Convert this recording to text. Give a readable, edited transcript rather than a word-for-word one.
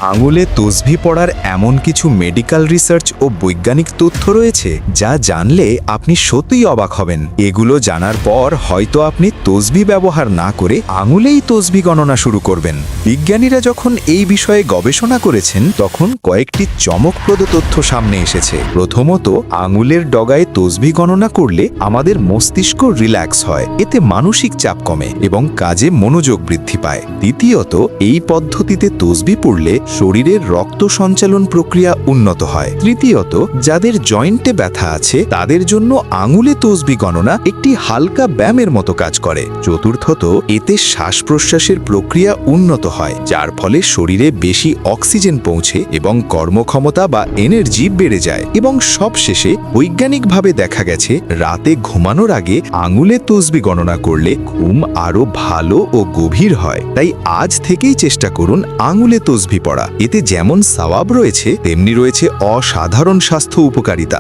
আঙুলে তসবি পড়ার এমন কিছু মেডিকেল রিসার্চ ও বৈজ্ঞানিক তথ্য রয়েছে যা জানলে আপনি সত্যিই অবাক হবেন। এগুলো জানার পর হয়তো আপনি তসবি ব্যবহার না করে আঙুলেই তসবি গণনা শুরু করবেন। বিজ্ঞানীরা যখন এই বিষয়ে গবেষণা করেছেন তখন কয়েকটি চমকপ্রদ তথ্য সামনে এসেছে। প্রথমত, আঙুলের ডগায় তসবি গণনা করলে আমাদের মস্তিষ্ক রিল্যাক্স হয়, এতে মানসিক চাপ কমে এবং কাজে মনোযোগ বৃদ্ধি পায়। দ্বিতীয়ত, এই পদ্ধতিতে তসবি পড়লে শরীরের রক্ত সঞ্চালন প্রক্রিয়া উন্নত হয়। তৃতীয়ত, যাদের জয়েন্টে ব্যথা আছে তাদের জন্য আঙুলে তসবি গণনা একটি হালকা ব্যায়ামের মতো কাজ করে। চতুর্থত, এতে শ্বাস প্রশ্বাসের প্রক্রিয়া উন্নত হয়, যার ফলে শরীরে বেশি অক্সিজেন পৌঁছে এবং কর্মক্ষমতা বা এনার্জি বেড়ে যায়। এবং সবশেষে বৈজ্ঞানিকভাবে দেখা গেছে রাতে ঘুমানোর আগে আঙুলে তসবি গণনা করলে ঘুম আরো ভালো ও গভীর হয়। তাই আজ থেকেই চেষ্টা করুন আঙুলে তসবি পড়া। এতে যেমন সওয়াব রয়েছে তেমনি রয়েছে অসাধারণ স্বাস্থ্য উপকারিতা।